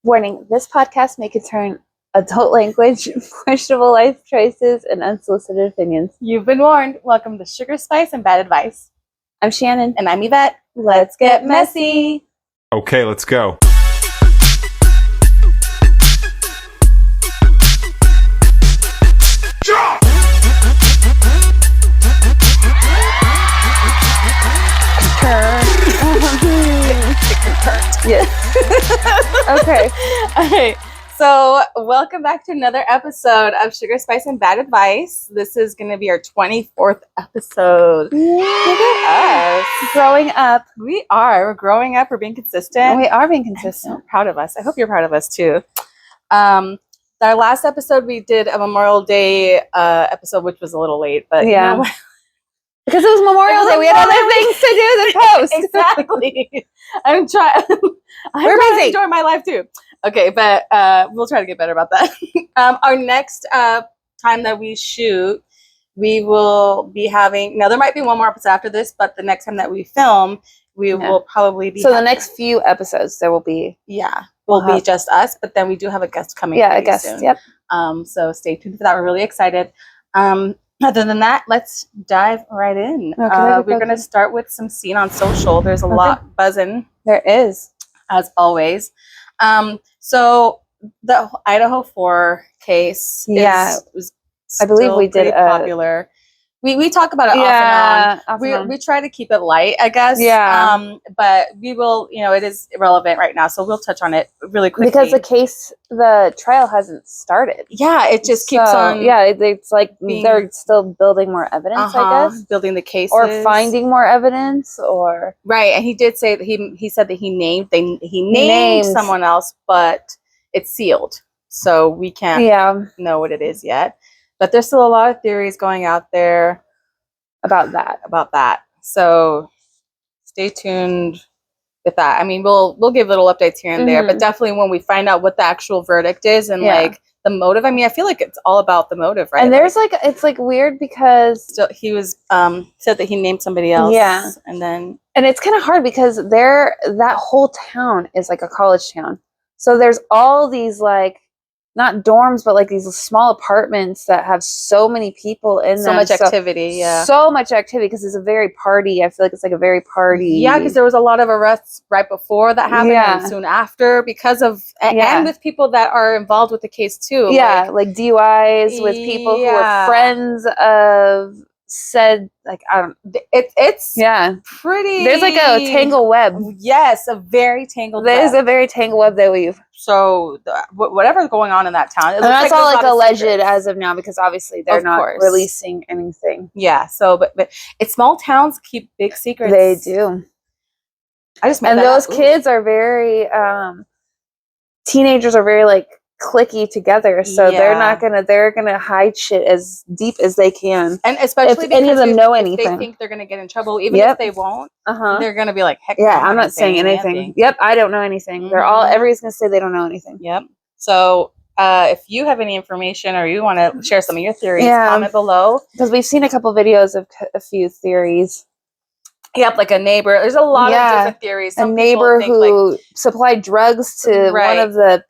Warning, this podcast may contain adult language, questionable life choices, and unsolicited opinions. You've been warned. Welcome to Sugar, Spice, and Bad Advice. I'm Shannon. And I'm Yvette. Let's get messy. Okay, let's go. Yes. Okay. All right. So, welcome back to another episode of Sugar, Spice, and Bad Advice. This is going to be our 24th episode. Look at us. Growing up. We are. We're growing up. We're being consistent. We are being I'm consistent. so proud of us. I hope you're proud of us, too. Our last episode, we did a Memorial Day episode, which was a little late. But Yeah. you know what? Because it was Memorial Day. We had other things to do than post. Exactly. I'm trying. We're to busy. enjoy my life too. Okay, but we'll try to get better about that. Our next time that we shoot, we will be having. Now there might be one more episode after this, but the next time that we film, we will probably be. So the next few episodes, there will be. Yeah, will be just us. But then we do have a guest coming. Yeah, a guest. Soon. Yep. So stay tuned for that. We're really excited. Other than that, let's dive right in. Okay, we're going to start with some scene on social. There's a lot buzzing. There is. As always. So the Idaho 4 case was I believe we did popular. We talk about it off and on. We try to keep it light, I guess. Yeah. But we will, it is irrelevant right now, so we'll touch on it really quickly. Because the trial hasn't started. Yeah, it just keeps on. Yeah, it's like they're still building more evidence, I guess. Building the cases. Or finding more evidence, or... Right, and he did say that he said that he named someone else, but it's sealed. So we can't know what it is yet. But there's still a lot of theories going out there about that. So stay tuned with that. I mean, we'll give little updates here and there, but definitely when we find out what the actual verdict is and like the motive. I mean, I feel like it's all about the motive, right? And there's it's weird because he was said that he named somebody else. Yeah. And it's kind of hard because that whole town is like a college town. So there's all these not dorms, but these small apartments that have so many people in them. So much activity, So much activity because it's a very party. I feel like it's like a very party. Yeah, because there was a lot of arrests right before that happened and soon after because of, and with people that are involved with the case too. Yeah, like DUIs with people who are friends of said, I don't, it's pretty. There's a tangle web. Yes, a very tangled web. There's a very tangled web they weave. So whatever's going on in that town, and that's all alleged as of now because obviously they're not releasing anything. Yeah. So, but it's small towns keep big secrets. They do. I just and those kids are very teenagers are very clicky together, so they're gonna hide shit as deep as they can, and especially if any of them know anything, they think they're gonna get in trouble, even if they won't. They're gonna be like, heck, I'm not saying anything. Yep, I don't know anything. They're all everybody's gonna say they don't know anything. Yep. So if you have any information or you want to share some of your theories, comment below, because we've seen a couple videos of a few theories. Yep, like a neighbor. There's a lot of different theories. Some neighbor who supplied drugs to one of the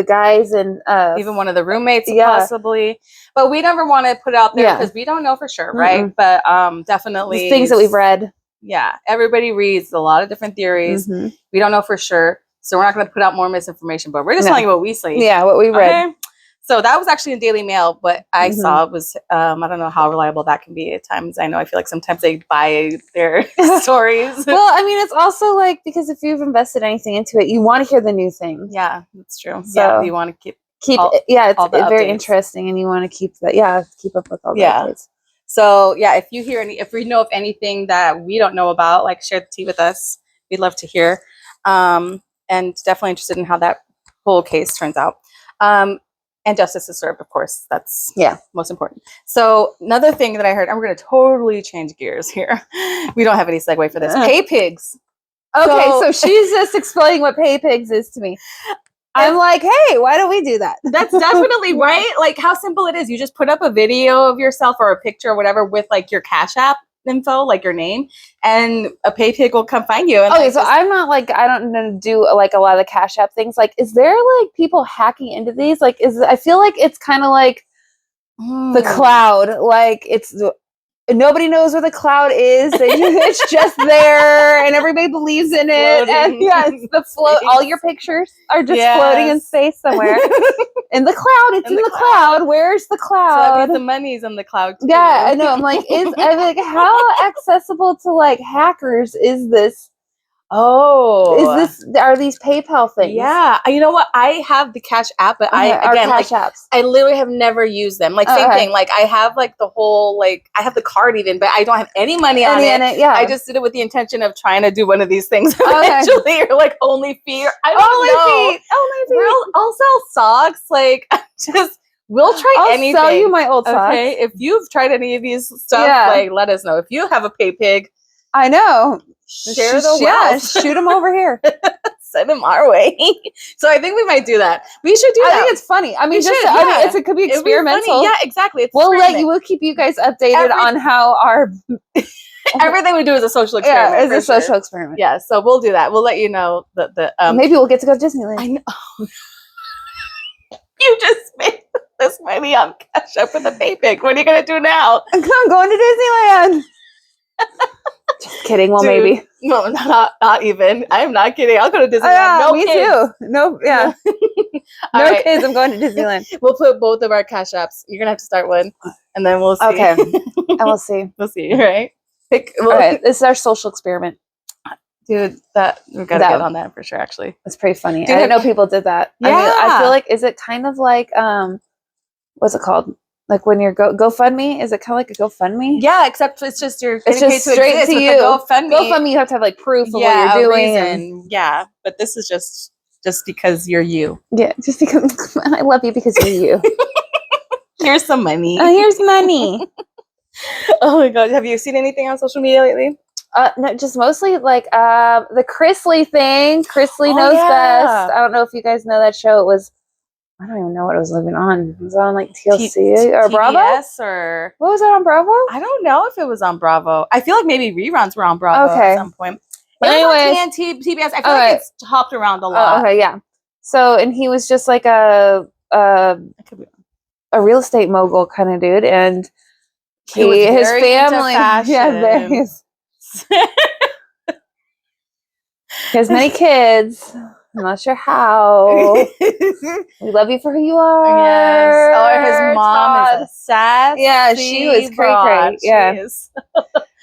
guys and even one of the roommates possibly, but we never want to put it out there because we don't know for sure, right? But definitely the things that we've read. Yeah, everybody reads a lot of different theories. We don't know for sure, so we're not going to put out more misinformation, but we're just telling you what we see. Yeah, what we read. Okay? So that was actually in Daily Mail. What I saw was I don't know how reliable that can be at times. I feel like sometimes they buy their stories. Well, I mean, it's also because if you've invested anything into it, you want to hear the new things. Yeah, that's true. So you want to keep it's very interesting, and you want to keep that. Keep up with all the updates. So if you hear if we know of anything that we don't know about, share the tea with us. We'd love to hear, and definitely interested in how that whole case turns out. And justice is served, of course. That's most important. So another thing that I heard, and we're going to totally change gears here. We don't have any segue for this. Pay pigs. Okay, so she's just explaining what pay pigs is to me. I'm like, hey, why don't we do that? That's definitely right. How simple it is. You just put up a video of yourself or a picture or whatever with your Cash App info, like your name, and a pay pig will come find you. And okay, so I'm not like, I don't do like a lot of the Cash App things. Like, is there like people hacking into these? Like, I feel like it's kind of like the cloud. Like, nobody knows where the cloud is. It's just there, and everybody believes in it. Floating. And yeah, it's the float. All your pictures are just floating in space somewhere. In the cloud, it's in the cloud. Where's the cloud? So that means the money's in the cloud too. Yeah, I know. I'm like, how accessible to like hackers is this? Are these PayPal things? Yeah, you know what? I have the Cash App, but Cash apps. I literally have never used them. Like same thing. Like I have like the whole I have the card even, but I don't have any money on it. Yeah, I just did it with the intention of trying to do one of these things eventually, or like only fee. I don't know. I'll sell socks. Like we'll try anything. I'll sell you my old socks. Okay, if you've tried any of these stuff, like let us know. If you have a pay pig, I know. Share the wealth. Shoot them over here. Send them our way. So I think we might do that. We should do that. I think it's funny. I mean, it could be Be experimental. yeah, exactly. We'll keep you guys updated on how our everything we do is a social experiment. Yeah, it's a social experiment. Yeah, so we'll do that. We'll let you know the maybe we'll get to go to Disneyland. I know. You just made this money on Cash App with a pay pig. What are you gonna do now? I'm going to Disneyland. Just kidding. Well, Dude, maybe. No, not even. I am not kidding. I'll go to Disneyland. Me too. No, yeah. No kids. I'm going to Disneyland. We'll put both of our Cash Apps. You're gonna have to start one, and then we'll see. Okay. And we'll see. We'll see. Right. All right. This is our social experiment, dude. We've got to get on that for sure. Actually, it's pretty funny. Dude, I didn't know people did that. Yeah. I mean, I feel like, is it kind of like what's it called? Like when you're GoFundMe, is it kind of like a GoFundMe? Yeah, except it's just it's just straight to you. GoFundMe, you have to have like proof of what you're doing. Yeah, but this is just because you're you. Yeah, just because I love you because you're you. Here's some money. Here's money. Oh my god, have you seen anything on social media lately? No, just mostly like the Chrisley thing. Chrisley knows best. I don't know if you guys know that show. It was. I don't even know what it was living on. Was it on like TLC or Bravo? Or what was that on Bravo? I don't know if it was on Bravo. I feel like maybe reruns were on Bravo at some point. But anyway, TBS. I feel like it's hopped around a lot. Okay, yeah. So, and he was just like a real estate mogul kind of dude, and his family, he has many kids. I'm not sure how. We love you for who you are. Yes. Oh, his mom is a sassy. Yeah, she was cray-cray. Yeah.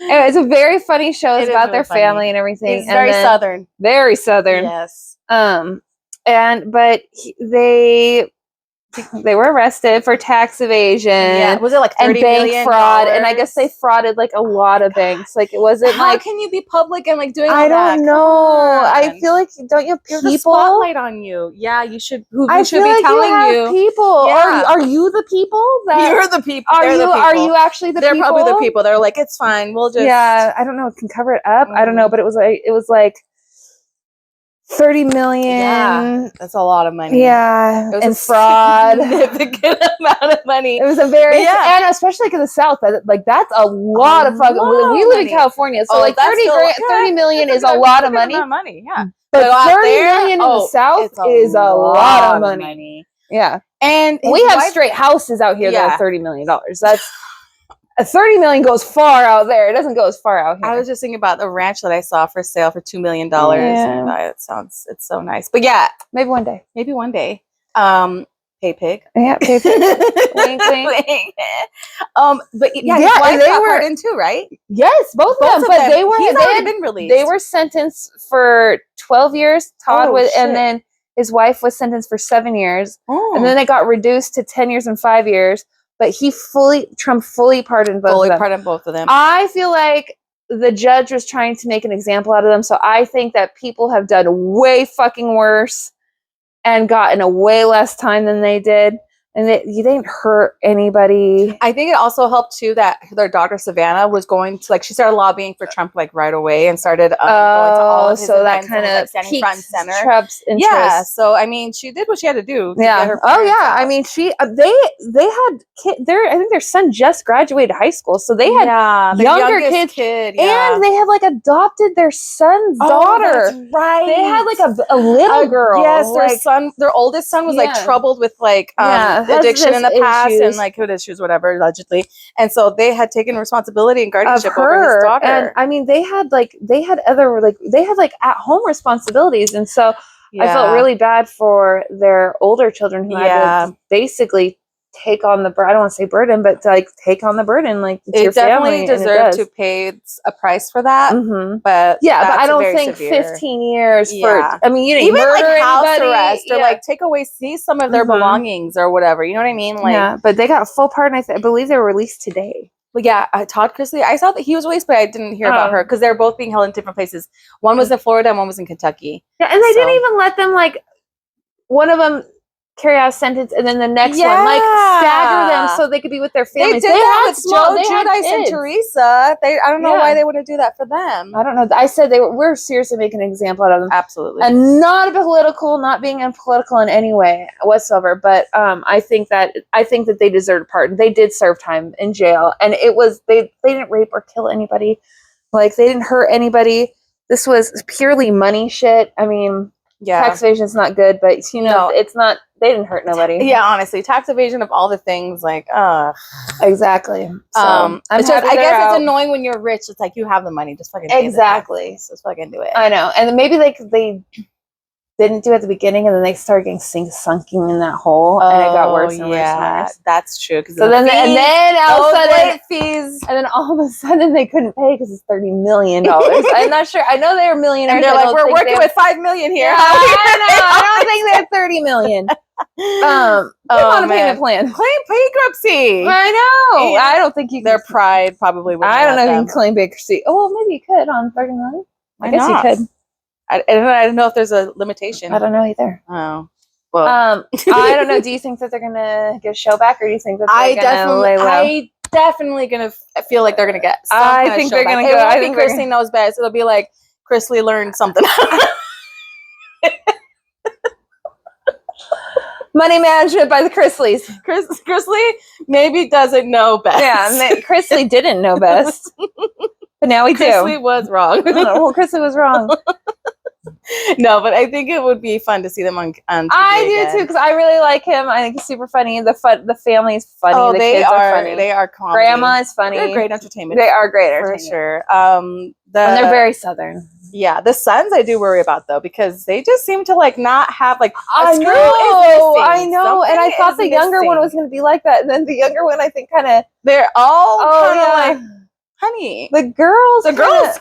Anyway, it's a very funny show. It's about their family and everything. It's very southern. Very southern. Yes. But they were arrested for tax evasion. Yeah, was it like $30 and bank million? Fraud? And I guess they frauded like a lot of banks. Like it wasn't How like. Can you be public and like doing? All I don't know. I feel like don't you have people? There's a spotlight on you. Yeah, you should. Who should be like telling you? People. Yeah. Are you the people? You're the people. Are you actually the people? They're probably the people. They're like, it's fine. We'll just. Yeah, I don't know. Can cover it up. I don't know, but it was like. 30 million. Yeah, that's a lot of money. Yeah, it was and fraud. Significant amount of money. It was a very and especially like in the South, that's a lot of fucking. We live in California, so like 30 million is a lot of money. Yeah, but 30 million in the South is a lot of money. Yeah, and we have straight houses out here that are $30 million. That's. 30 million goes far out there. It doesn't go as far out here. I was just thinking about the ranch that I saw for sale for $2 million. Yeah. It's so nice. But yeah, maybe one day. Pay pig. Yeah, pay pig. Wink, wink. But yeah, his wife got brought in too, right? Yes, both of them. But they had been released. They were sentenced for 12 years. And then his wife was sentenced for 7 years, and then they got reduced to 10 years and 5 years. But Trump fully pardoned both of them. I feel like the judge was trying to make an example out of them. So I think that people have done way fucking worse and gotten a way less time than they did. And they didn't hurt anybody. I think it also helped too that their daughter Savannah was going to she started lobbying for Trump right away and started going to all of his events, that kind of standing front and center. Trump's interest. Yeah, so I mean, she did what she had to do. To yeah. Get her out. I mean, they had I think their son just graduated high school, so they had younger kids, and they had adopted their son's daughter. That's right. They had a little girl. Yes, their oldest son was troubled with addiction in the past and hood issues, whatever, allegedly. And so they had taken responsibility and guardianship over his daughter. And I mean, they had at home responsibilities, and so I felt really bad for their older children who had to basically take on the I don't want to say burden, but take on the burden. It's your definitely family, deserve to pay a price for that. Mm-hmm. But but I don't think severe. 15 years for. I mean, you didn't even murder house anybody, arrest or take away some of their belongings or whatever. You know what I mean? But they got a full pardon. I believe they were released today. But Todd Chrisley, I saw that he was released, but I didn't hear about her because they were both being held in different places. One was in Florida and one was in Kentucky. Yeah, and they didn't even let them one of them carry out a sentence and then the next one stagger them so they could be with their families. They did that with Joe Giudice and Teresa. I don't know why they wouldn't do that for them. I don't know. I said we're seriously making an example out of them. Absolutely. And not being unpolitical in any way whatsoever. But I think that they deserved a pardon. They did serve time in jail, and it was they didn't rape or kill anybody. They didn't hurt anybody. This was purely money shit. I mean, tax evasion is not good, but it's not. They didn't hurt nobody. Yeah, honestly, tax evasion of all the things, exactly. So I guess it's annoying when you're rich. It's you have the money, just fucking exactly. Just fucking do it. I know, and maybe they didn't do it at the beginning, and then they started getting sunken in that hole, and it got worse and worse and worse. That's true. So then all of a sudden fees, and then all of a sudden they couldn't pay because it's $30 million. I'm not sure. I know they're millionaires. And they're we're working with $5 million here. Yeah, I don't think they have $30 million. On a payment plan. Claim bankruptcy. I know. Yeah. I don't think you can. Their pride probably wouldn't. I don't know if you can claim bankruptcy. Oh, well, maybe you could on $30 million. I guess you could. I don't know if there's a limitation. I don't know either. Oh. Well. I don't know. Do you think that they're going to get a show back, or do you think that they're going to lay low? I definitely going to feel like they're going to get some I think they're going to go. I think Chrisley knows best. It'll be Chrisley learned something. Money management by the Chrisleys. Chrisley maybe doesn't know best. Yeah, Chrisley didn't know best. But now we do. Chrisley was wrong. Well, Chrisley was wrong. No, but I think it would be fun to see them on TV I do too, because I really like him. I think he's super funny. The family is funny. Oh, the kids are funny. They are comedy. Grandma is funny. They're great entertainment. They are great entertainment. For sure. And they're very Southern. Yeah, the sons I do worry about though, because they just seem to not have a screw I know. Something and I thought the younger one was going to be like that, and then the younger one I think kind of they're all kind of honey. The girl's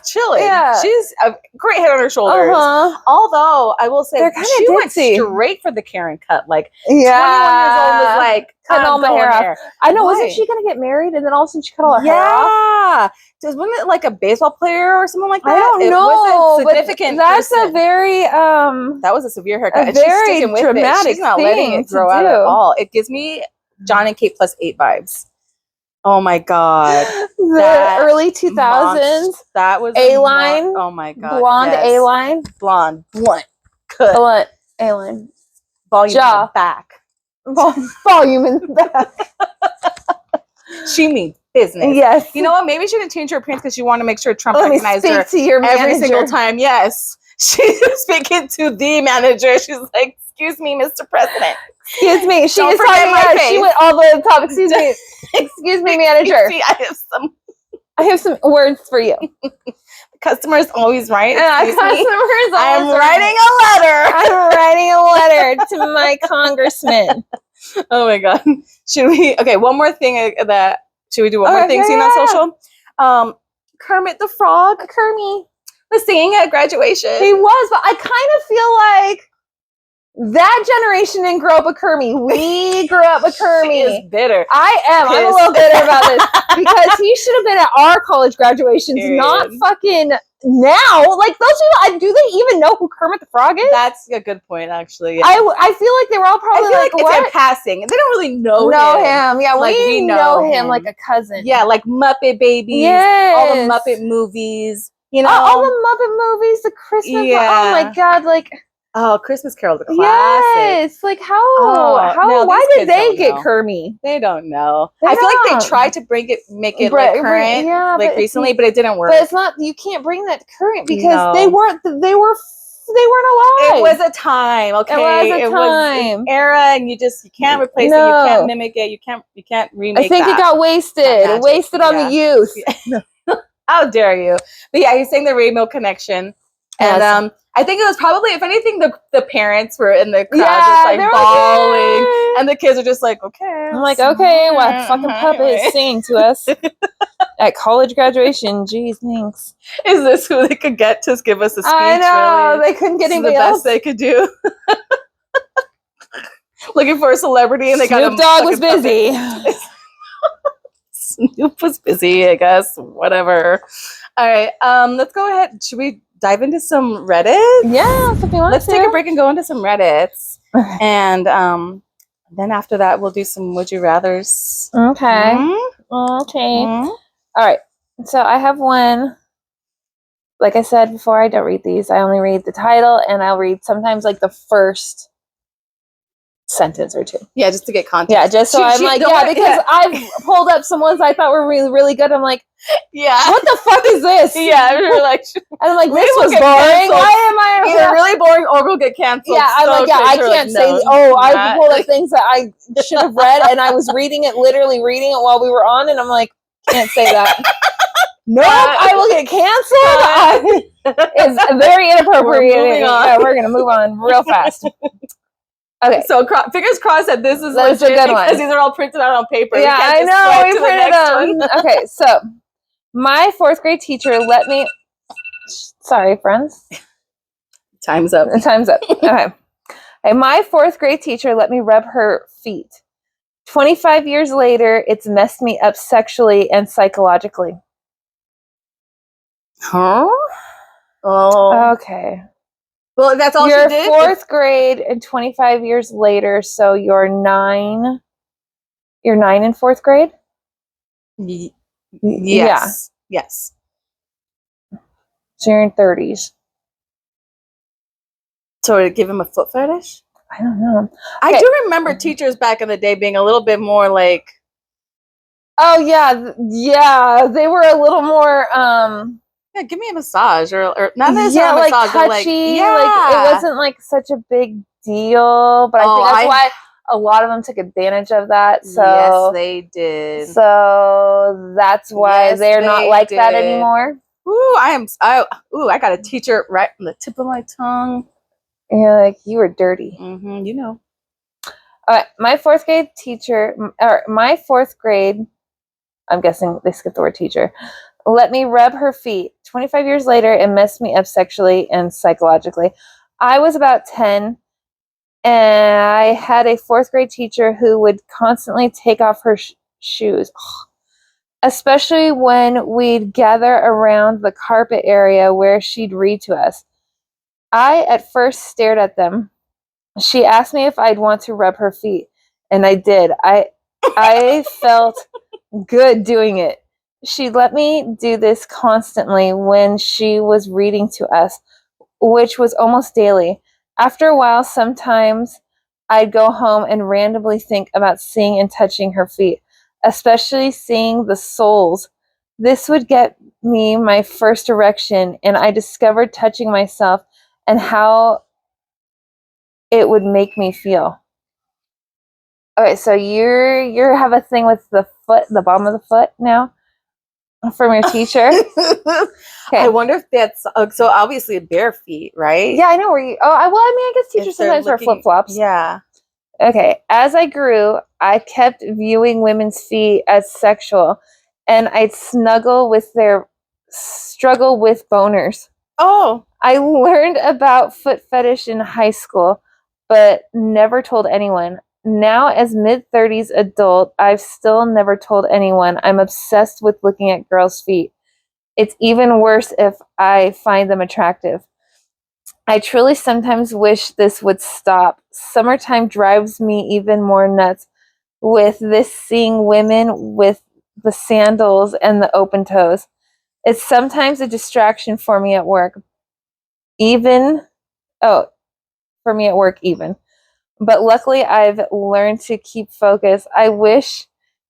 chilling. Yeah. She's a great head on her shoulders. Although I will say she went straight for the Karen cut. 21 years old was cutting all my hair off. I know. Wasn't she going to get married and then all of a sudden she cut all her hair off? Yeah. Wasn't it a baseball player or something like that? I don't know. It wasn't significant. That's a very that was a severe haircut. And very she's dramatic. She's not letting it grow out at all. It gives me John and Kate +8 vibes. Oh my god. The early 2000s. That was A-line. Oh my god. Blonde A-line. Blonde. Blunt. Blunt A-line. Volume in the back. Volume in the back. She means business. Yes. You know what? Maybe she didn't change her appearance because she wanted to make sure Trump recognized her to your every single time. Yes. She's speaking to the manager. She's like, excuse me, Mr. President. Excuse me. She was talking. She went all the way to the top. Excuse me. Excuse me, manager. I have some words for you. The customer is always right. I'm writing a letter. I'm writing a letter to my congressman. Oh my god. Should we? Okay, one more thing. Should we do one more thing seen on social? Kermit the Frog. Kermit was singing at graduation. He was, but I kind of feel like that generation didn't grow up with Kermit. We grew up with Kermit. She is bitter. I am. I'm a little bitter about this because he should have been at our college graduations, not fucking now, like those people, do they even know who Kermit the Frog is? That's a good point, actually. Yeah. I feel like they were all probably like it's in passing. They don't really know him. Yeah, like, we know him like a cousin. Yeah, like Muppet Babies. Yes. All the Muppet movies. You know, all the Muppet movies, the Christmas. Oh my God, like. Oh, Christmas Carol's a classic. Yes, like how why did they get Kermit? They don't know. I feel like they tried to make it like current, like recently, but it didn't work. But it's not. You can't bring that current because they weren't alive. It was a time, okay. It was an era, and you can't replace it. You can't mimic it. You can't remake. I think it got wasted. Wasted on the youth. How dare you? But yeah, he's saying the Radio Connection, and I think it was probably, if anything, the parents were in the crowd just like bawling, and the kids are just like, okay. I'm like, okay, what fucking puppet is singing to us at college graduation? Jeez, thanks. Is this who they could get to give us a speech? I know, really? They couldn't get anybody else. The best they could do. Looking for a celebrity, and they got Snoop Dogg was busy. Snoop was busy, I guess. Whatever. All right, let's go ahead. Should we dive into some Reddit? Yeah, if you want Let's take a break and go into some Reddits. And then after that, we'll do some Would You Rathers. Okay. Okay. All right. So I have one. Like I said before, I don't read these. I only read the title, and I'll read sometimes like the first sentence or two. Yeah, just to get context. Yeah, just so I'm like, because I've pulled up some ones I thought were really, really good. I'm like, what the fuck is this? Yeah, we're like, and I'm like, this was boring. Why am I either really boring or we'll get canceled? Yeah, I'm like, I can't say. I pulled up things that I should have read, and I was literally reading it while we were on, and I'm like, can't say that. Nope, I will get canceled. It's very inappropriate. We're gonna move on real fast. Okay, so fingers crossed that this is a good one because these are all printed out on paper. Yeah, I know. We printed them. Okay, so my 4th grade teacher let me. Sorry, friends. Time's up. Time's up. Okay. And my 4th grade teacher let me rub her feet. 25 years later, it's messed me up sexually and psychologically. Huh? Oh. Okay. Well, that's all you're she did? 4th grade and 25 years later, so you're 9. You're 9 in 4th grade? Yes. Yeah. Yes. So you're in 30s. So to give him a foot fetish? I don't know. Okay. I do remember teachers back in the day being a little bit more like... Oh, yeah. Yeah. They were a little more... Yeah, give me a massage or not necessarily like massage, touchy, but like it wasn't like such a big deal. But I think that's why a lot of them took advantage of that. So yes, they did. So that's why they're not like that anymore. Ooh, I got a teacher right on the tip of my tongue. And you're like, you were dirty. Mm-hmm, you know. All right, my 4th grade teacher, or my 4th grade, I'm guessing they skipped the word teacher, let me rub her feet. 25 years later, it messed me up sexually and psychologically. I was about 10, and I had a 4th grade teacher who would constantly take off her shoes, especially when we'd gather around the carpet area where she'd read to us. I at first stared at them. She asked me if I'd want to rub her feet, and I did. I felt good doing it. She let me do this constantly when she was reading to us, which was almost daily. After a while, sometimes I'd go home and randomly think about seeing and touching her feet, especially seeing the soles. This would get me my first erection, and I discovered touching myself and how it would make me feel. Okay, so you have a thing with the foot, the bottom of the foot now? From your teacher? Okay. I wonder if that's so obviously bare feet, right? Yeah, I know where you. Oh, well, I mean, I guess teachers sometimes wear flip flops. Yeah. Okay. As I grew, I kept viewing women's feet as sexual, and I'd struggle with boners. Oh. I learned about foot fetish in high school, but never told anyone. Now, as mid-30s adult, I've still never told anyone. I'm obsessed with looking at girls' feet. It's even worse if I find them attractive. I truly sometimes wish this would stop. Summertime drives me even more nuts with this seeing women with the sandals and the open toes. It's sometimes a distraction for me at work. But luckily I've learned to keep focused. I wish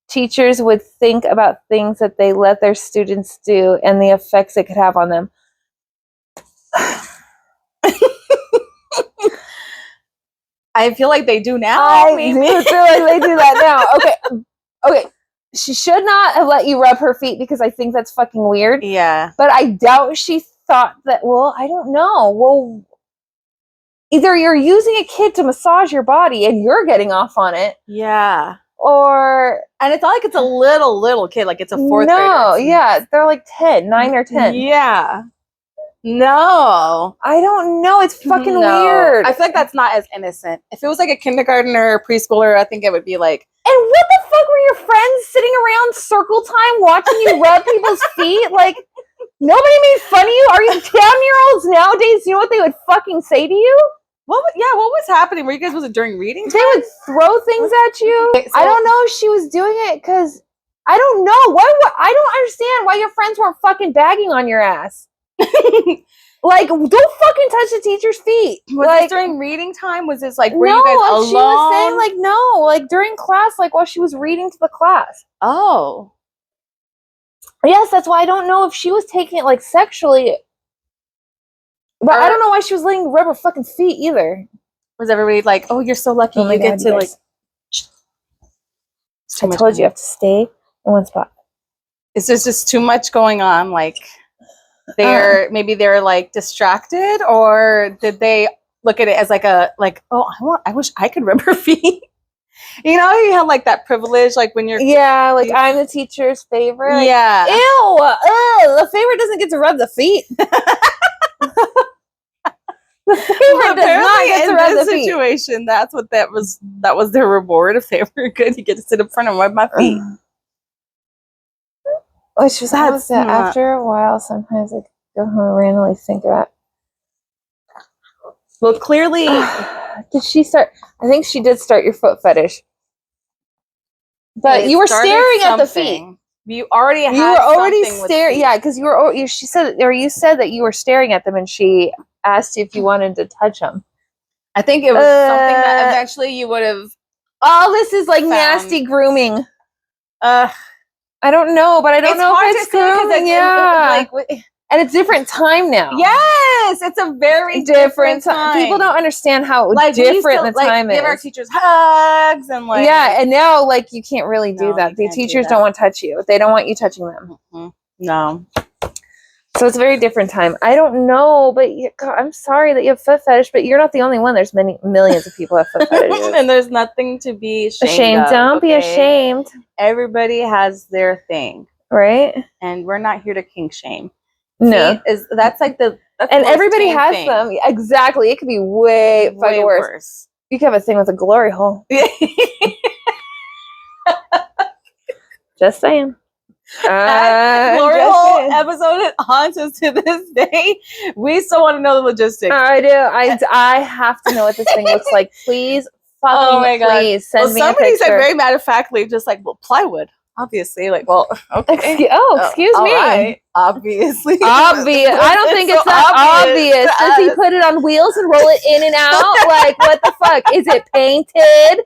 teachers would think about things that they let their students do and the effects it could have on them. I feel like they do now. I do feel like they do that now. Okay. She should not have let you rub her feet because I think that's fucking weird. Yeah. But I doubt she thought that, well, I don't know. Well, either you're using a kid to massage your body and you're getting off on it. Yeah. And it's not like it's a little kid, like it's a fourth grader. No, yeah. They're like 9 or 10. Yeah. No. I don't know. It's fucking weird. I feel like that's not as innocent. If it was like a kindergartner or preschooler, I think it would be like... And what the fuck were your friends sitting around circle time watching you rub people's feet? Like, nobody made fun of you? Are you 10-year-olds nowadays? You know what they would fucking say to you? What was happening? Were you guys, was it during reading time? They would throw things at you. Okay, so I don't know if she was doing it because... I don't know. I don't understand why your friends weren't fucking bagging on your ass. Like, don't fucking touch the teacher's feet. Was like, this during reading time? Was this like, were no, you guys alone? She was saying like, no, like during class, like while she was reading to the class. Oh. Yes, that's why I don't know if she was taking it like sexually. But I don't know why she was letting you rub her fucking feet either. Was everybody like, oh, you're so lucky you get to like... I told you have to stay in one spot. Is there just too much going on? Like... maybe they're like distracted, or did they look at it as like I wish I could rub her feet. You know, you have like that privilege, like when you're I'm the teacher's favorite. Like, yeah. Ew, the favorite doesn't get to rub the feet. The favorite does not get to rub the feet. Situation, that was their reward. If they were good, you get to sit in front and rub my feet. Which was that after a while, sometimes I go home and randomly think about. Well, clearly, did she start? I think she did start your foot fetish. But you were staring at the feet. You already had. You were already staring. Yeah, because you were. She said, or you said that you were staring at them, and she asked you if you wanted to touch them. I think it was something that eventually you would have. Oh, this is like nasty grooming. I don't know, but I don't know if it's grooming. Yeah, and it's different time now. Yes, it's a very different time. People don't understand how different the time is. Give our teachers hugs and like and now like you can't really do that. The teachers don't want to touch you. They don't want you touching them. Mm-hmm. No. So it's a very different time. I don't know, but God, I'm sorry that you have foot fetish, but you're not the only one. There's millions of people have foot fetishes. And there's nothing to be ashamed of. Don't be ashamed. Everybody has their thing. Right? And we're not here to kink shame. No. That's and everybody has them. Exactly. It could be way worse. You could have a thing with a glory hole. Just saying. That glory hole episode, it haunts us to this day. We still want to know the logistics. I do. I have to know what this thing looks like. Please, please send me a picture. Somebody said very matter-of-factly, just like, well, plywood. Obviously, like, well, okay. Excuse me. Right. Obviously. Obvious. I don't think it's that obvious. Does he put it on wheels and roll it in and out? Like, what the fuck? Is it painted?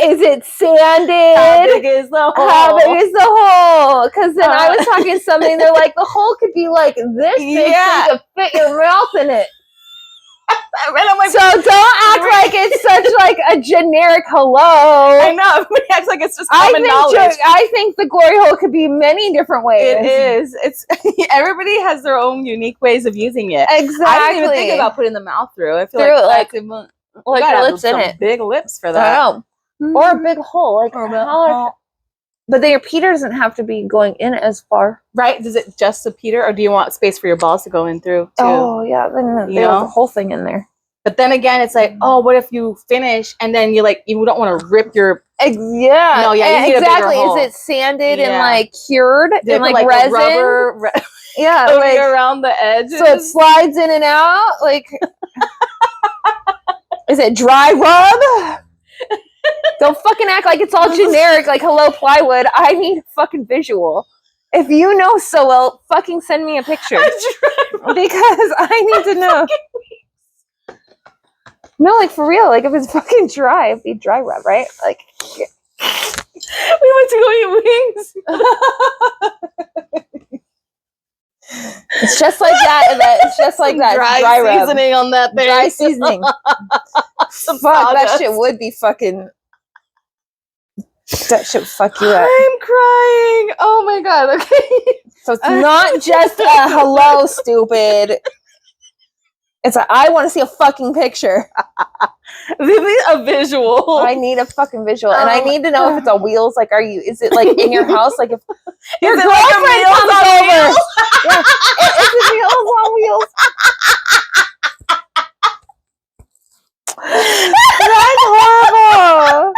Is it sanded? How big is the hole? Because then I was talking something. They're like, the hole could be like this big, so you could fit your mouth in it. And I'm like, so don't act like it's such like a generic hello. I know. Everybody acts like it's just common knowledge. I think the glory hole could be many different ways. It is. It's everybody has their own unique ways of using it. Exactly. I didn't even think about putting the mouth through. I feel like your lips in it. Big lips for that. Or a big hole. But then your Peter doesn't have to be going in as far. Right? Does it just the Peter, or do you want space for your balls to go in through too? Oh, yeah. Then they have the whole thing in there. But then again, it's like, oh, what if you finish and then you don't want to rip your... Yeah. No, yeah, you need a bigger hole. Is it sanded and like cured in like resin? Rubber... Yeah, going like around the edges. So it slides in and out. Like, is it dry rub? Don't fucking act like it's all generic. Like, hello, plywood. I need a fucking visual. If you know so well, fucking send me a picture because I need to know. No, like for real. Like if it's fucking dry, it'd be dry rub, right? Like. We went to go eat wings. It's just like that. It's just like that. Dry seasoning rub. On that thing. Dry seasoning. Fuck, that shit would be fucking. That shit fuck you up. I'm crying. Oh my god. Okay. So it's not just a hello, stupid. It's a I want to see a fucking picture. A visual. I need a fucking visual, and I need to know if it's on wheels. Like, is it like in your house? Like, if your girlfriend comes over, yeah, is it Meals on Wheels? That's horrible.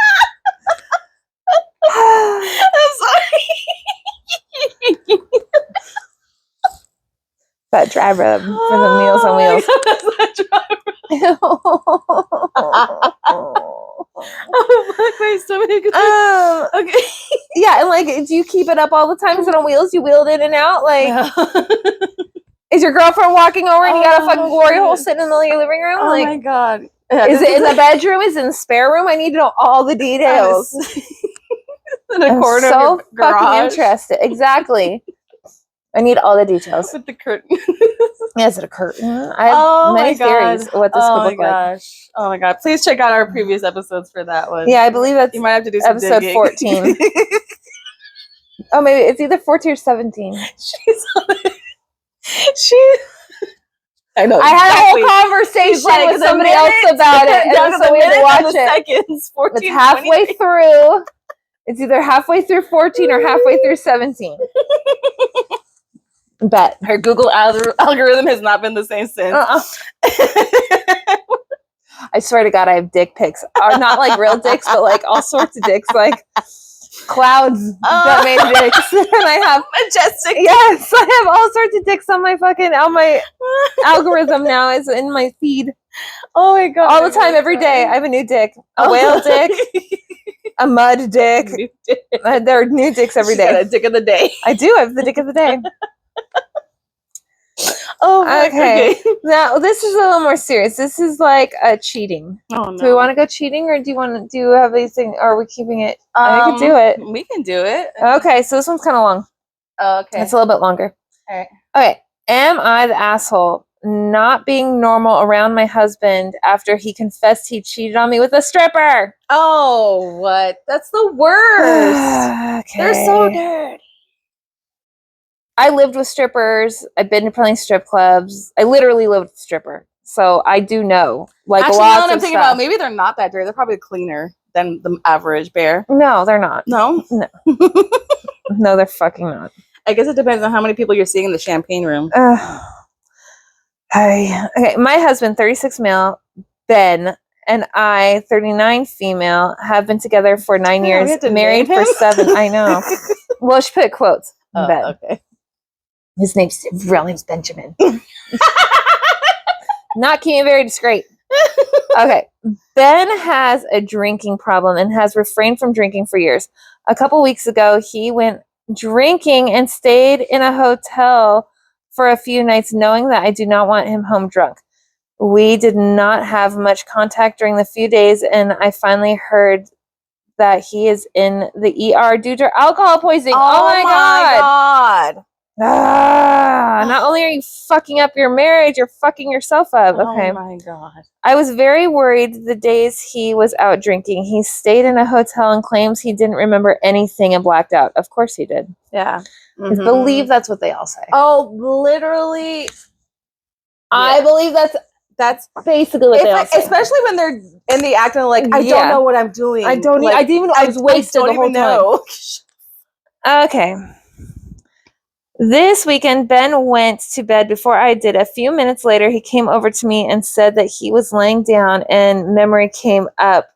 I'm sorry. That dry rub for the Meals on Wheels. My stomach. Okay. Yeah, and like, do you keep it up all the time? Is it on wheels? You wheel it in and out? Like, is your girlfriend walking over and you got a fucking glory hole sitting in the living room? Oh like, my god. Yeah, is it in the bedroom? Is it in the spare room? I need to know all the details. In the corner so of your garage. Fucking interested. Exactly. I need all the details. With the curtain. Yeah, is it a curtain? I have many theories of what this could look like. Oh my god. Please check out our previous episodes for that one. Yeah, I believe that's you might have to do some episode digging. 14. Oh, maybe it's either 14 or 17. She's on it. I know. I had a whole conversation with somebody else about it, and so we had to watch it. Seconds, 14, it's halfway through. It's either halfway through 14 or halfway through 17. Bet. Her Google algorithm has not been the same since. I swear to God, I have dick pics. Or not like real dicks, but like all sorts of dicks, like clouds that made dicks. And I have majestic. Yes, I have all sorts of dicks on my algorithm now. Is in my feed. Oh my god! All the time, every day. I have a new dick, a whale dick, a mud dick. There are new dicks every day. Got a dick of the day. I do. I have the dick of the day. Oh, okay. Now this is a little more serious. This is like cheating. Oh no. Do we want to go cheating, or do you have anything? Or are we keeping it? We can do it. We can do it. Okay, so this one's kind of long. Okay, it's a little bit longer. All right. Okay. Am I the asshole not being normal around my husband after he confessed he cheated on me with a stripper? Oh, what? That's the worst. Okay. They're so dirty. I lived with strippers. I've been to plenty of strip clubs. I literally lived with a stripper. So I do know. Like, actually, lots now that I'm of thinking stuff. about, maybe they're not that dirty. They're probably cleaner than the average bear. No, they're not. No? No. No, they're fucking not. I guess it depends on how many people you're seeing in the champagne room. Okay, my husband, 36 male, Ben, and I, 39 female, have been together for 9 years, married for 7. I know. Well, she put quotes. Ben. Okay. His real name's Benjamin. Not keeping very discreet. Okay. Ben has a drinking problem and has refrained from drinking for years. A couple weeks ago, he went drinking and stayed in a hotel for a few nights, knowing that I do not want him home drunk. We did not have much contact during the few days, and I finally heard that he is in the ER due to alcohol poisoning. Oh my God. Not only are you fucking up your marriage, you're fucking yourself up. Okay. Oh my God. I was very worried the days he was out drinking. He stayed in a hotel and claims he didn't remember anything and blacked out. Of course he did. Yeah. I believe that's what they all say. Oh, literally. I believe that's basically what they all say. Especially when they're in the act of like, I don't know what I'm doing. I don't like, I didn't even know I was wasted the whole time. Okay. This weekend, Ben went to bed before I did. A few minutes later, he came over to me and said that he was laying down and memory came up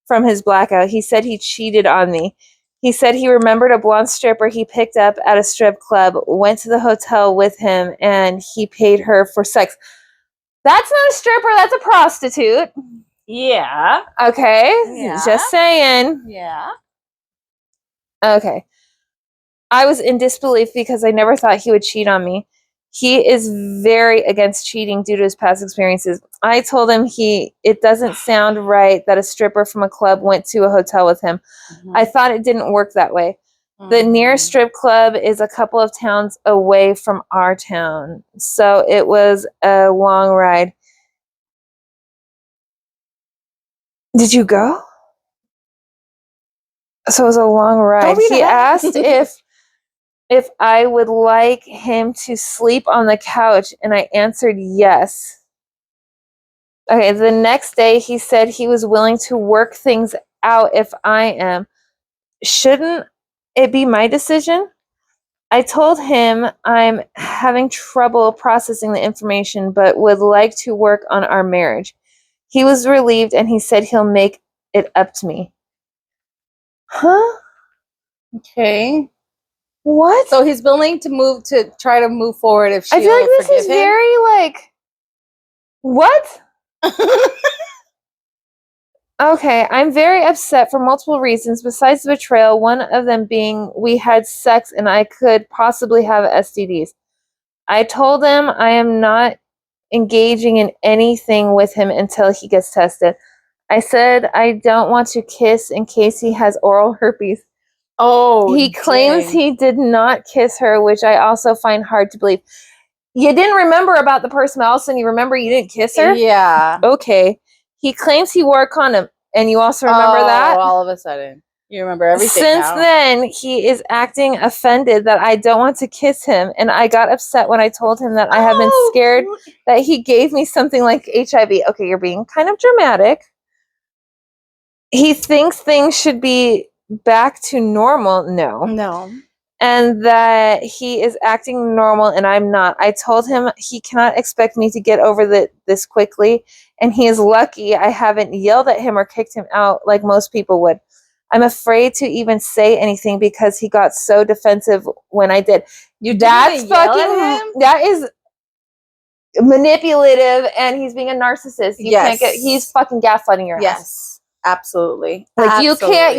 from his blackout. He said he cheated on me. He said he remembered a blonde stripper he picked up at a strip club, went to the hotel with him, and he paid her for sex. That's not a stripper. That's a prostitute. Yeah. Okay. Yeah. Just saying. Yeah. Okay. I was in disbelief because I never thought he would cheat on me. He is very against cheating due to his past experiences. I told him it doesn't sound right that a stripper from a club went to a hotel with him. I thought it didn't work that way. The nearest strip club is a couple of towns away from our town, so it was a long ride. Did you go? So it was a long ride. He asked if I would like him to sleep on the couch, and I answered yes. Okay, the next day he said he was willing to work things out if I am. Shouldn't it be my decision? I told him I'm having trouble processing the information, but would like to work on our marriage. He was relieved, and he said he'll make it up to me. Huh? Okay. What? So he's willing to try to move forward if she'll I feel like this is him? very like, what? Okay, I'm very upset for multiple reasons besides the betrayal, one of them being we had sex and I could possibly have STDs. I told him I am not engaging in anything with him until he gets tested. I said I don't want to kiss in case he has oral herpes. Oh, he claims he did not kiss her, which I also find hard to believe. You didn't remember about the person, but all of a sudden you remember you didn't kiss her? Yeah. Okay. He claims he wore a condom, and you also remember that? All of a sudden. You remember everything Since then, he is acting offended that I don't want to kiss him, and I got upset when I told him that I have been scared that he gave me something like HIV. Okay, you're being kind of dramatic. He thinks things should be back to normal. No. And that he is acting normal and I'm not. I told him he cannot expect me to get over this quickly, and he is lucky I haven't yelled at him or kicked him out like most people would. I'm afraid to even say anything because he got so defensive when I did. That is manipulative, and he's being a narcissist. He's fucking gaslighting your ass. Yes, absolutely. Like you can't.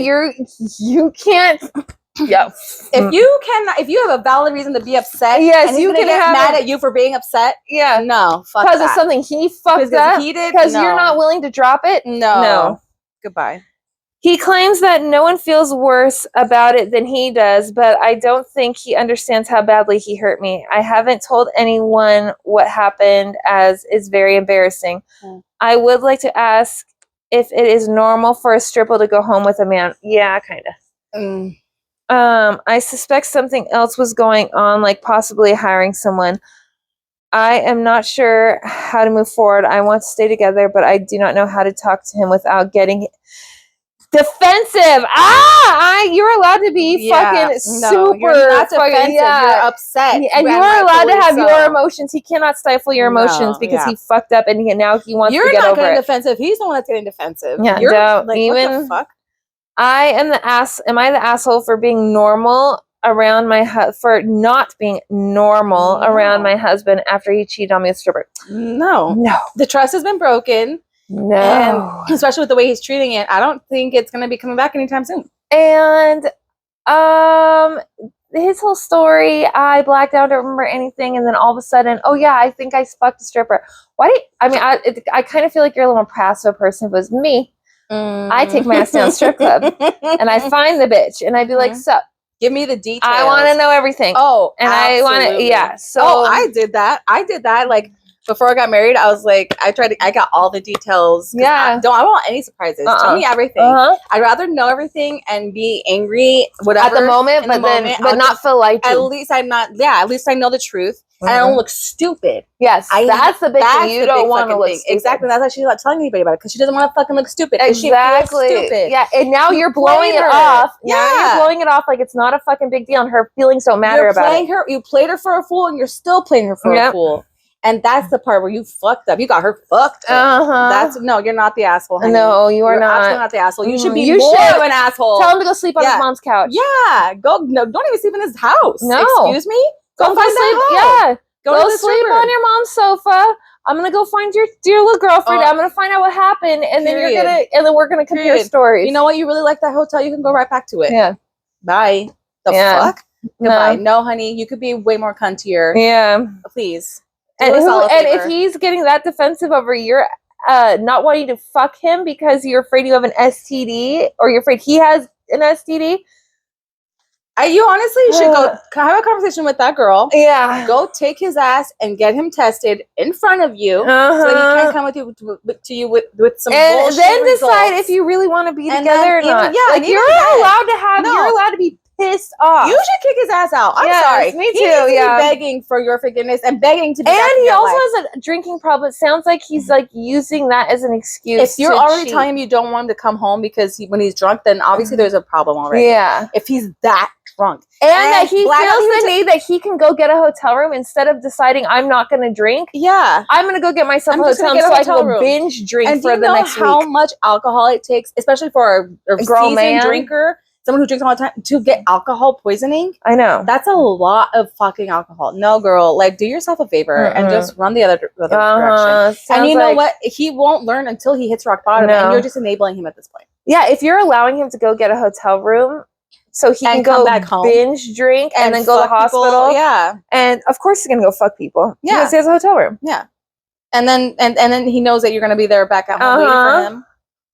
Yeah. If you have a valid reason to be upset, yes, and he's gonna get mad at you for being upset. Yeah. No, fuck because of something he fucked up. Because you're not willing to drop it. No. Goodbye. He claims that no one feels worse about it than he does, but I don't think he understands how badly he hurt me. I haven't told anyone what happened, as is very embarrassing. I would like to ask if it is normal for a stripper to go home with a man. Yeah, kind of. I suspect something else was going on, like possibly hiring someone. I am not sure how to move forward. I want to stay together, but I do not know how to talk to him without getting defensive. You're allowed to be fucking super. You're not defensive. You're upset. And you are allowed to have your emotions. He cannot stifle your emotions because he fucked up, and now he wants to get over it. You're not getting defensive. He's the one that's getting defensive. Yeah, you're like, what the fuck? Am I the asshole for being normal around for not being normal around my husband after he cheated on me with stripper? No. The trust has been broken. No. And especially with the way he's treating it, I don't think it's going to be coming back anytime soon. And his whole story, I blacked out, don't remember anything, and then all of a sudden, oh yeah, I think I fucked a stripper. I kind of feel like you're a little passive person. If it was me, I take my ass down to strip club and I find the bitch and I'd be like, so give me the details. I want to know everything. Oh, and absolutely. I want to, yeah. So I did that. Like before I got married, I was like, I got all the details. Yeah. I want any surprises. Tell me everything. I'd rather know everything and be angry, whatever. At the moment, but not feel like at least I know the truth. And I don't look stupid. Yes, that's the big thing. You don't want to look stupid. Exactly. That's why she's not telling anybody about it, because she doesn't want to fucking look stupid. Exactly. She feels stupid. Yeah, and now you're blowing it off. Yeah, you're blowing it off like it's not a fucking big deal, and her feelings don't matter about it. You played her for a fool, and you're still playing her for a fool. And that's the part where you fucked up. You got her fucked up. No, you're not the asshole, honey. No, you're not. Absolutely not the asshole. You should be You more should. of an asshole. Tell him to go sleep on his mom's couch. Yeah. Don't even sleep in his house. No. Excuse me? Go find sleep. that hoe. Go sleep on your mom's sofa. I'm gonna go find your little girlfriend. I'm gonna find out what happened, and then we're gonna compare stories. You know what? You really like that hotel? You can go right back to it. Yeah. Bye. The fuck? Goodbye. No, honey. You could be way more cuntier. Yeah. Please. And if he's getting that defensive over your not wanting to fuck him because you're afraid you have an STD or you're afraid he has an STD. You honestly should go have a conversation with that girl. Yeah. Go take his ass and get him tested in front of you, so that he can come to you with some bullshit and then results. decide if you really want to be together or not. Yeah, like you're allowed to be pissed off. You should kick his ass out. I'm sorry. Me too. He needs to be begging for your forgiveness and begging to be. And he also has a drinking problem. It sounds like he's like using that as an excuse. If you're already telling him you don't want him to come home because when he's drunk, then obviously there's a problem already. Yeah. If he's that drunk. And that he feels the need that he can go get a hotel room instead of deciding I'm not going to drink. Yeah. I'm going to go get myself a hotel room so I can go binge drink for the next week. And do you know how much alcohol it takes, especially for a seasoned drinker, someone who drinks all the time, to get alcohol poisoning? I know. That's a lot of fucking alcohol. No, girl. Like, do yourself a favor and just run the other direction. And you know what? He won't learn until he hits rock bottom, and you're just enabling him at this point. Yeah, if you're allowing him to go get a hotel room so he can go back home, binge drink, and then go to the hospital. Yeah. And of course he's going to go fuck people. Yeah. Because he has a hotel room. Yeah. And then he knows that you're going to be there back at home waiting for him.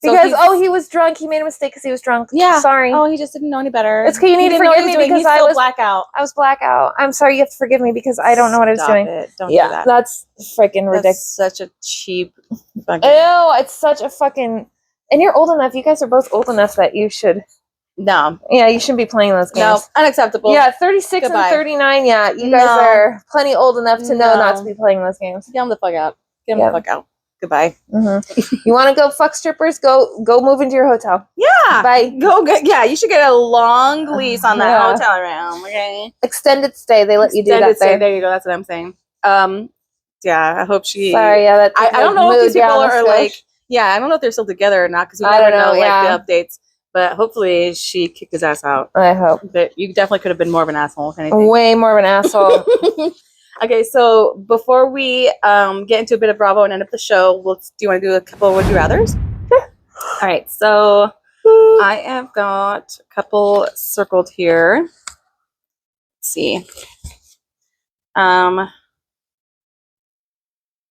Because, he was drunk. He made a mistake because he was drunk. Yeah. Sorry. Oh, he just didn't know any better. It's okay. You need to forgive me because I was blackout. I was blackout. I'm sorry. You have to forgive me because I don't know what I was doing. Don't do that. That's freaking ridiculous. Such a cheap fucking... Ew, it's such a fucking... And you're old enough. You guys are both old enough that you should... No. Yeah, you shouldn't be playing those games. No, unacceptable. Yeah, 36 and 39, yeah. You guys are plenty old enough to know not to be playing those games. Get them the fuck out. Get them the fuck out. Goodbye. You want to go fuck strippers? Go move into your hotel. Yeah. Bye. Yeah, you should get a long lease on that hotel room, okay? Extended stay. They let you do that there. There you go. That's what I'm saying. Yeah, I hope she... Sorry, yeah. I don't know if these people are like... Yeah, I don't know if they're still together or not because we never know like the updates. But hopefully she kicked his ass out. I hope. But you definitely could have been more of an asshole, if anything. Way more of an asshole. Okay, so before we get into a bit of Bravo and end up the show, do you want to do a couple of Would You Rathers? Sure. All right, so I have got a couple circled here. Let's see.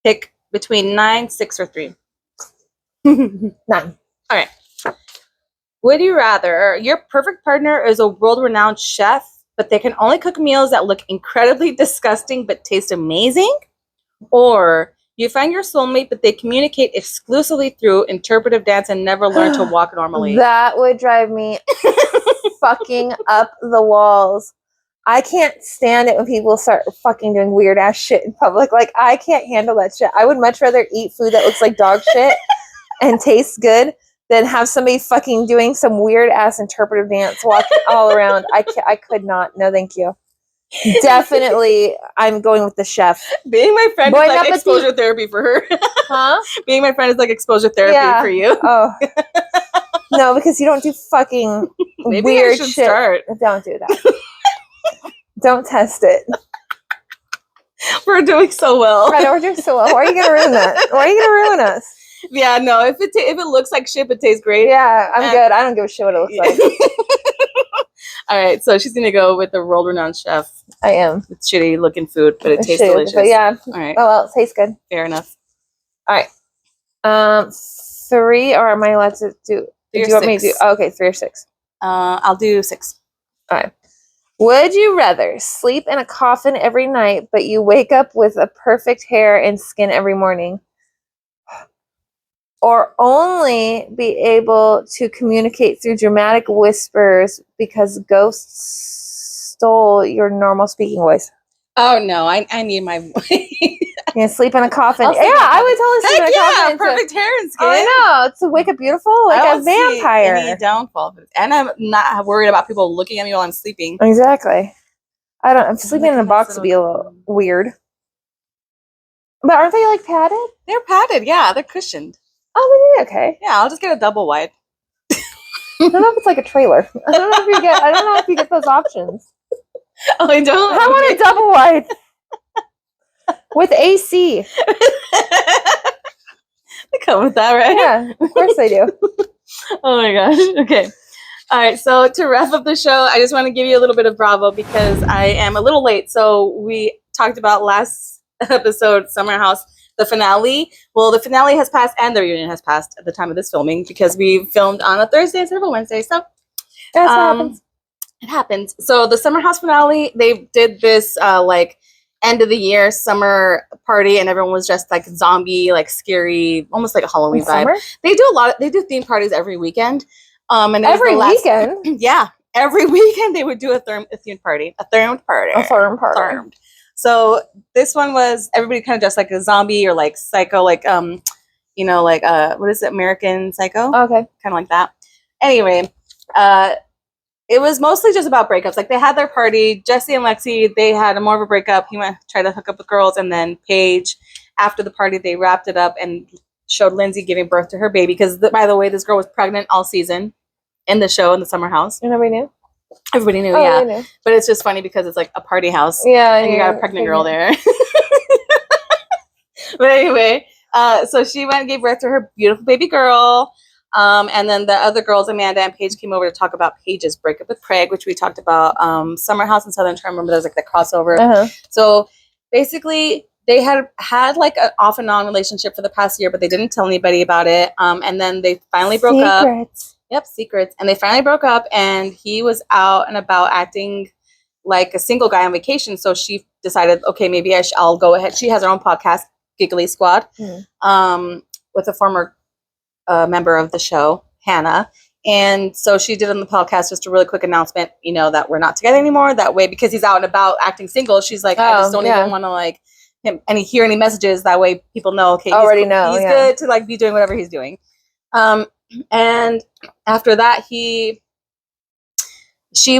Pick between 9, 6, or 3. 9. All right. Would you rather your perfect partner is a world-renowned chef, but they can only cook meals that look incredibly disgusting but taste amazing? Or you find your soulmate, but they communicate exclusively through interpretive dance and never learn to walk normally? That would drive me fucking up the walls. I can't stand it when people start fucking doing weird-ass shit in public. Like, I can't handle that shit. I would much rather eat food that looks like dog shit and tastes good than have somebody fucking doing some weird-ass interpretive dance walking all around. I could not. No, thank you. Definitely, I'm going with the chef. Being my friend is like exposure therapy for her. Huh? Being my friend is like exposure therapy for you. Oh. No, because you don't do fucking weird shit. Don't do that. Don't test it. We're doing so well. Right, we're doing so well. Why are you going to ruin that? Why are you going to ruin us? Yeah, no, if it looks like shit, but tastes great. Yeah, I'm good. I don't give a shit what it looks like. All right, so she's going to go with the world-renowned chef. I am. With shitty-looking food, but it tastes delicious. But yeah. All right. Oh, well, it tastes good. Fair enough. All right. 3, or am I allowed to do... Do you want me to do... Oh, okay, 3 or 6. I'll do 6. All right. Would you rather sleep in a coffin every night, but you wake up with a perfect hair and skin every morning? Or only be able to communicate through dramatic whispers because ghosts stole your normal speaking voice? Oh, no. I need my voice. You sleep in a coffin. Yeah, I would totally sleep in a coffin. Perfect hair and skin. I know. It's to wake up beautiful like a vampire. Any downfall. And I'm not worried about people looking at me while I'm sleeping. Exactly. Sleeping in a box would be a little weird. But aren't they like padded? They're padded. Yeah, they're cushioned. Oh, then okay. Yeah, I'll just get a double wide. I don't know if it's like a trailer. I don't know if you get those options. Oh, I don't. I want a double wide with AC. They come with that, right? Yeah, of course they do. Oh my gosh. Okay. All right. So to wrap up the show, I just want to give you a little bit of Bravo because I am a little late. So we talked about last episode, Summer House, the finale. Well, the finale has passed and the reunion has passed at the time of this filming because we filmed on a Thursday instead of a Wednesday. So that's what happens. It happens. So the Summer House finale, they did this like end of the year summer party, and everyone was dressed like zombie, like scary, almost like a Halloween vibe. They do theme parties every weekend. And every weekend, yeah, every weekend they would do a themed party, a themed party. So this one was everybody kind of dressed like a zombie or like psycho, like like what is it, American Psycho? Okay, kind of like that. Anyway, it was mostly just about breakups. Like they had their party, Jesse and Lexi, they had more of a breakup. He went try to hook up with girls, and then Paige, after the party, they wrapped it up and showed Lindsay giving birth to her baby. Because by the way, this girl was pregnant all season in the show in the Summer House. And nobody knew. Everybody knew, yeah. Knew. But it's just funny because it's like a party house, yeah, and you got a pregnant girl there. But anyway, so she went and gave birth to her beautiful baby girl. And then the other girls, Amanda and Paige, came over to talk about Paige's breakup with Craig, which we talked about. Summer House and Southern Charm. Remember, there was like the crossover. Uh-huh. So basically, they had like an off and on relationship for the past year, but they didn't tell anybody about it. And then they finally broke up. Yep, secrets. And they finally broke up, and he was out and about acting like a single guy on vacation. So she decided, okay, maybe I'll go ahead. She has her own podcast, Giggly Squad, with a former member of the show, Hannah. And so she did on the podcast just a really quick announcement, that we're not together anymore. That way, because he's out and about acting single, she's like, I just don't even want to like him hear any messages. That way people know, okay, he's good to like be doing whatever he's doing. And after that, she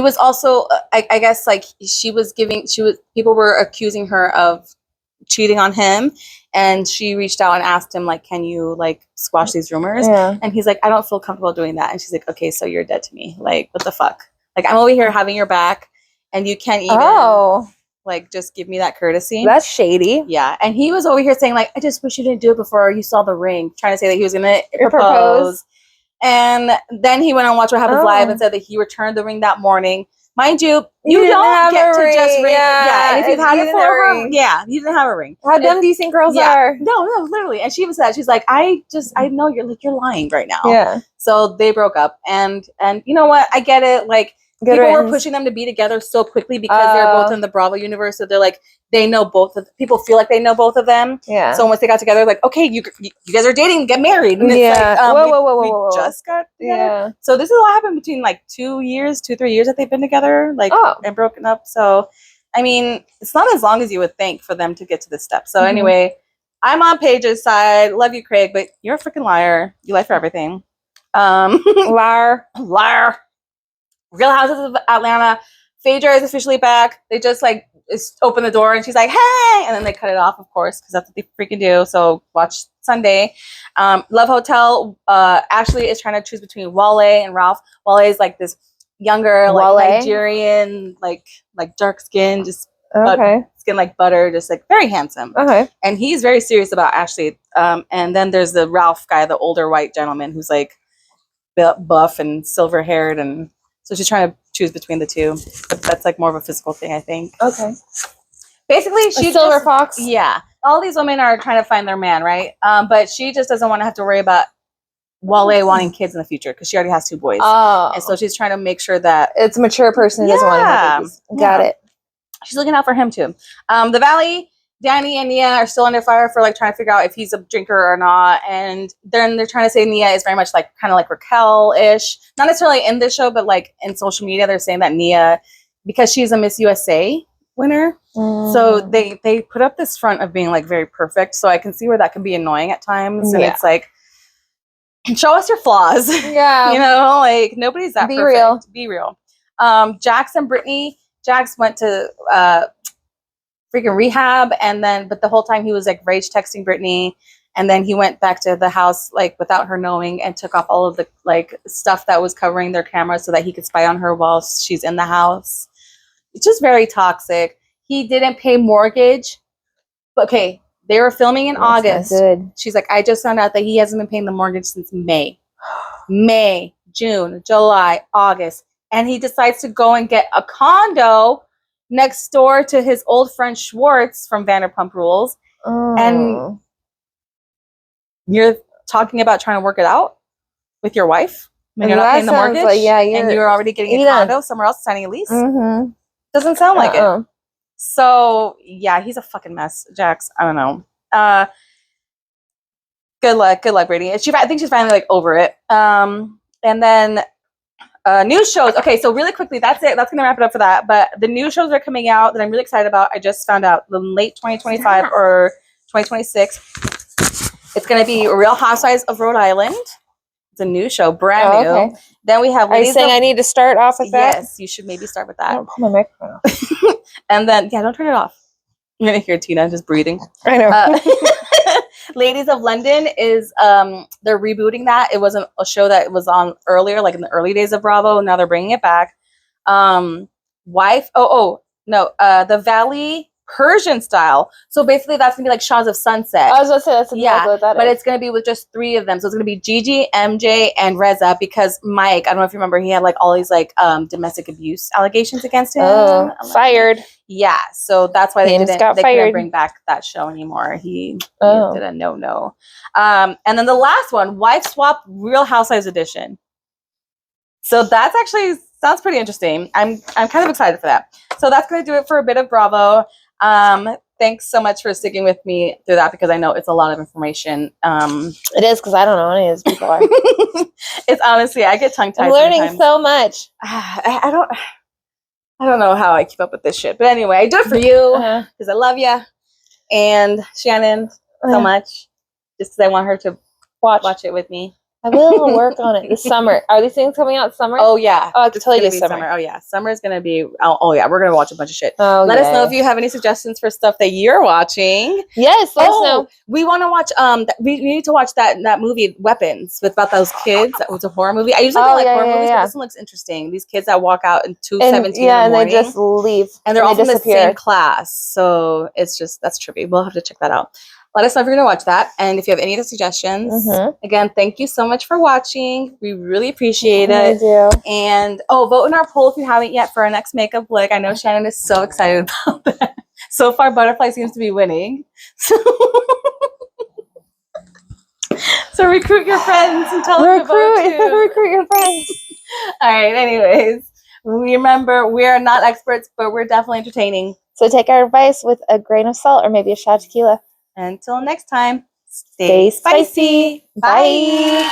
was also, I guess, like people were accusing her of cheating on him, and she reached out and asked him, like, can you like squash these rumors? Yeah. And he's like, I don't feel comfortable doing that. And she's like, okay, so you're dead to me. Like, what the fuck? Like, I'm over here having your back, and you can't even like just give me that courtesy. That's shady. Yeah. And he was over here saying, like, I just wish you didn't do it before you saw the ring, trying to say that he was gonna propose. And then he went on Watch What Happens Live and said that he returned the ring that morning. Mind you, you don't get to just ring. Yeah, and if you've had it forever, you didn't have a ring. How dumb do you think girls are? No, literally. And she was that. She's like, I know you're lying right now. Yeah. So they broke up, and you know what? I get it. Like people were pushing them to be together so quickly because they're both in the Bravo universe. So they're like, they know both of people feel like they know both of them. Yeah. So once they got together, like, okay, you guys are dating, get married. And it's like, whoa. We just got together. Yeah. So this is what happened between like 3 years that they've been together, like and broken up. So I mean, it's not as long as you would think for them to get to this step. So anyway, I'm on Paige's side. Love you, Craig, but you're a freaking liar. You lie for everything. Liar. Real Houses of Atlanta. Phaedra is officially back. They just like open the door and she's like, hey, and then they cut it off, of course, because that's what they freaking do. So watch Sunday. Love Hotel. Ashley is trying to choose between Wale and Ralph. Wale is like this younger, like Nigerian, like dark skin, just skin like butter, just like very handsome. Okay. And he's very serious about Ashley. And then there's the Ralph guy, the older white gentleman who's like buff and silver haired, and so she's trying to choose between the two. But that's like more of a physical thing, I think. Okay. Basically, she's Silver Fox. Yeah. All these women are trying to find their man, right? But she just doesn't want to have to worry about Wale wanting kids in the future because she already has 2 boys. Oh. And so she's trying to make sure that it's a mature person who doesn't want to have babies. Got it. She's looking out for him too. The Valley, Danny and Nia are still under fire for like trying to figure out if he's a drinker or not. And then they're trying to say Nia is very much like kind of like Raquel-ish. Not necessarily in this show, but like in social media, they're saying that Nia, because she's a Miss USA winner. So they put up this front of being like very perfect. So I can see where that can be annoying at times. And it's like, show us your flaws. Yeah. Like nobody's that perfect. Be real. Jax and Brittany. Jax went to freaking rehab. And then, but the whole time he was like rage texting Brittany. And then he went back to the house like without her knowing and took off all of the like stuff that was covering their camera so that he could spy on her while she's in the house. It's just very toxic. He didn't pay mortgage. Okay, they were filming in August. Good. She's like, I just found out that he hasn't been paying the mortgage since May. May, June, July, August. And he decides to go and get a condo next door to his old friend Schwartz from Vanderpump Rules. Oh. And you're talking about trying to work it out with your wife when you're not paying the mortgage, like, and you're already getting a condo somewhere else, signing a lease. Doesn't sound like it. So yeah, he's a fucking mess, Jax. I don't know. Good luck, Brady. I think she's finally like over it. And then news shows. Okay, so really quickly, that's it. That's gonna wrap it up for that. But the news shows are coming out that I'm really excited about. I just found out the late 2025 or 2026. It's going to be Real Housewives of Rhode Island. It's a new show, brand new. Okay. Then we have. Are you saying I need to start off with that? Yes, you should maybe start with that. I don't pull my microphone off. And then, don't turn it off. You're going to hear Tina just breathing. I know. Ladies of London is, they're rebooting that. It wasn't a show that was on earlier, like in the early days of Bravo. Now they're bringing it back. The Valley Persian style. So basically that's gonna be like Shaws of Sunset. I was gonna say that's exactly what that but is. It's gonna be with just 3 of them. So it's gonna be Gigi, MJ, and Reza, because Mike, I don't know if you remember, he had like all these like domestic abuse allegations against him. Oh, fired. Yeah, so that's why they couldn't bring back that show anymore. He did a no. And then the last one, Wife Swap Real Housewives Edition. So that's actually sounds pretty interesting. I'm kind of excited for that. So that's gonna do it for a bit of Bravo. Thanks so much for sticking with me through that because I know it's a lot of information. It is because I don't know any of these people are. It's honestly, I get tongue tied. I'm learning so much. I don't know how I keep up with this shit, but anyway, I do it for you because I love you and Shannon so much. Just because I want her to watch it with me. I will work on it this summer. Are these things coming out summer? Oh yeah. Oh, I can totally do summer. Oh yeah. Summer is gonna be. Oh yeah. We're gonna watch a bunch of shit. Oh, let us know if you have any suggestions for stuff that you're watching. Yes. Let us know. We want to watch. We need to watch that movie Weapons about those kids. That was a horror movie. I usually don't like horror movies, but this one looks interesting. These kids that walk out in 2:17 in the morning. And they just leave. And they're all from the same class. So it's just that's trippy. We'll have to check that out. Let us know if you're going to watch that. And if you have any other suggestions, again, thank you so much for watching. We really appreciate it. I do. And, vote in our poll if you haven't yet for our next makeup look. I know Shannon is so excited about that. So far, Butterfly seems to be winning. So recruit your friends and tell them to vote too. Recruit your friends. All right, anyways. Remember, we are not experts, but we're definitely entertaining. So take our advice with a grain of salt or maybe a shot of tequila. Until next time, stay spicy. Bye.